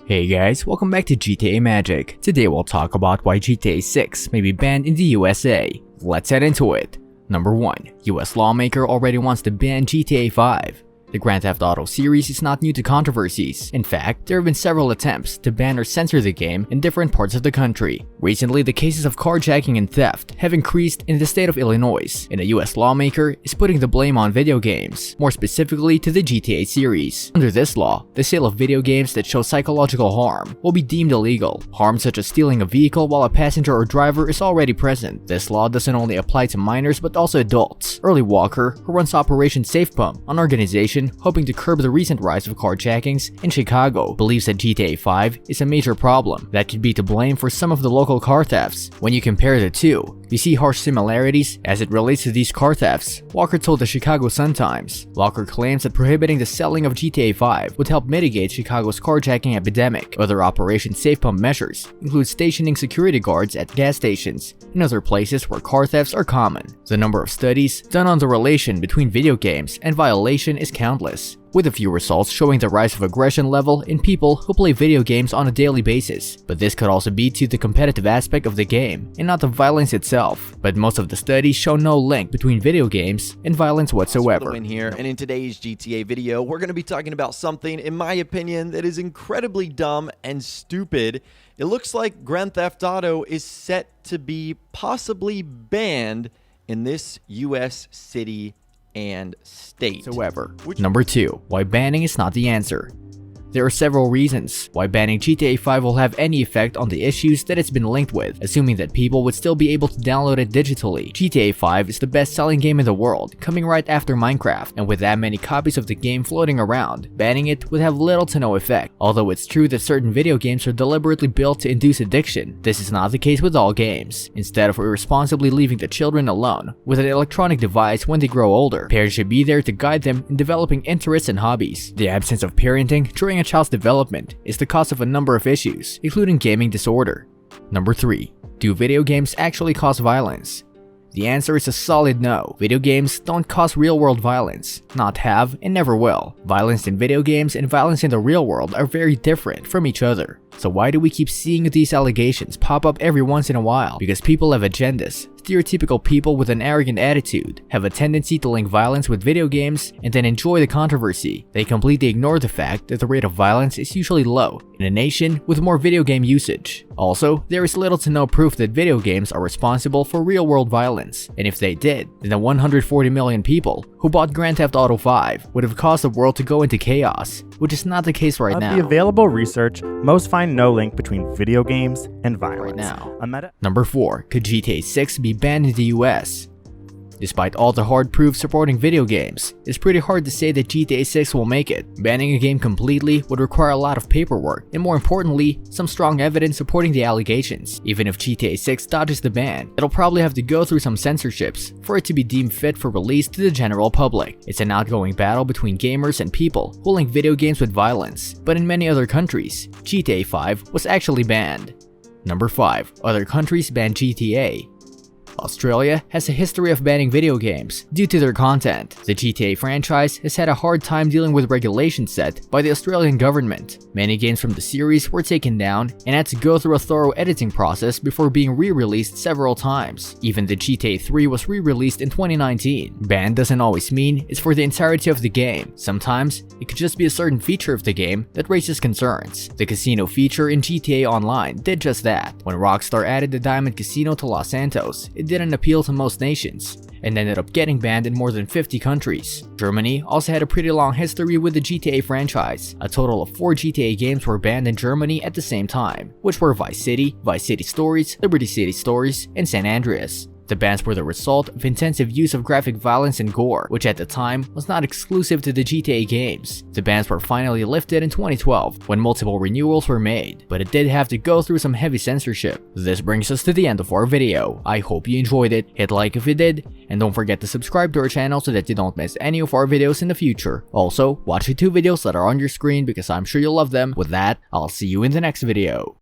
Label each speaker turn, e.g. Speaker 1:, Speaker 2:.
Speaker 1: Hey guys, welcome back to GTA Magic. Today we'll talk about why GTA 6 may be banned in the USA. Let's head into it. Number 1. US lawmaker already wants to ban GTA 5. The Grand Theft Auto series is not new to controversies. In fact, there have been several attempts to ban or censor the game in different parts of the country. Recently, the cases of carjacking and theft have increased in the state of Illinois, and a US lawmaker is putting the blame on video games, more specifically to the GTA series. Under this law, the sale of video games that show psychological harm will be deemed illegal. Harm such as stealing a vehicle while a passenger or driver is already present. This law doesn't only apply to minors but also adults. Early Walker, who runs Operation Safe Pump, an organization hoping to curb the recent rise of carjackings in Chicago, believes that GTA 5 is a major problem that could be to blame for some of the local car thefts. When you compare the two, you see harsh similarities as it relates to these car thefts, Walker told the Chicago Sun-Times. Walker claims that prohibiting the selling of GTA 5 would help mitigate Chicago's carjacking epidemic. Other Operation Safe Pump measures include stationing security guards at gas stations and other places where car thefts are common. The number of studies done on the relation between video games and violation is countless, with a few results showing the rise of aggression level in people who play video games on a daily basis. But this could also be to the competitive aspect of the game and not the violence itself. But most of the studies show no link between video games and violence whatsoever.
Speaker 2: Here, and in today's GTA video, we're going to be talking about something, in my opinion, that is incredibly dumb and stupid. It looks like Grand Theft Auto is set to be possibly banned in this US city and state.
Speaker 1: Number 2. Why banning is not the answer. There are several reasons why banning GTA 5 will have any effect on the issues that it's been linked with, assuming that people would still be able to download it digitally. GTA 5 is the best-selling game in the world, coming right after Minecraft, and with that many copies of the game floating around, banning it would have little to no effect. Although it's true that certain video games are deliberately built to induce addiction, this is not the case with all games. Instead of irresponsibly leaving the children alone with an electronic device when they grow older, parents should be there to guide them in developing interests and hobbies. The absence of parenting during a child's development is the cause of a number of issues, including gaming disorder. Number 3. Do video games actually cause violence? The answer is a solid no. Video games don't cause real-world violence, not have, and never will. Violence in video games and violence in the real world are very different from each other. So why do we keep seeing these allegations pop up every once in a while? Because people have agendas. Stereotypical people with an arrogant attitude have a tendency to link violence with video games and then enjoy the controversy. They completely ignore the fact that the rate of violence is usually low in a nation with more video game usage. Also, there is little to no proof that video games are responsible for real-world violence, and if they did, then the 140 million people who bought Grand Theft Auto 5 would have caused the world to go into chaos, which is not the case right now.
Speaker 3: Of the available research, most find no link between video games and violence.
Speaker 1: Number 4. Could GTA 6 be banned in the US? Despite all the hard proof supporting video games, it's pretty hard to say that GTA 6 will make it. Banning a game completely would require a lot of paperwork, and more importantly, some strong evidence supporting the allegations. Even if GTA 6 dodges the ban, it'll probably have to go through some censorships for it to be deemed fit for release to the general public. It's an ongoing battle between gamers and people who link video games with violence, but in many other countries, GTA 5 was actually banned. Number 5. Other countries ban GTA. Australia has a history of banning video games due to their content. The GTA franchise has had a hard time dealing with regulations set by the Australian government. Many games from the series were taken down and had to go through a thorough editing process before being re-released several times. Even the GTA 3 was re-released in 2019. Banned doesn't always mean it's for the entirety of the game. Sometimes, it could just be a certain feature of the game that raises concerns. The casino feature in GTA Online did just that. When Rockstar added the Diamond Casino to Los Santos, it didn't appeal to most nations and ended up getting banned in more than 50 countries. Germany also had a pretty long history with the GTA franchise. A total of 4 GTA games were banned in Germany at the same time, which were Vice City Stories, Liberty City Stories, and San Andreas. The bans were the result of intensive use of graphic violence and gore, which at the time was not exclusive to the GTA games. The bans were finally lifted in 2012 when multiple renewals were made, but it did have to go through some heavy censorship. This brings us to the end of our video. I hope you enjoyed it, hit like if you did, and don't forget to subscribe to our channel so that you don't miss any of our videos in the future. Also, watch the 2 videos that are on your screen because I'm sure you'll love them. With that, I'll see you in the next video.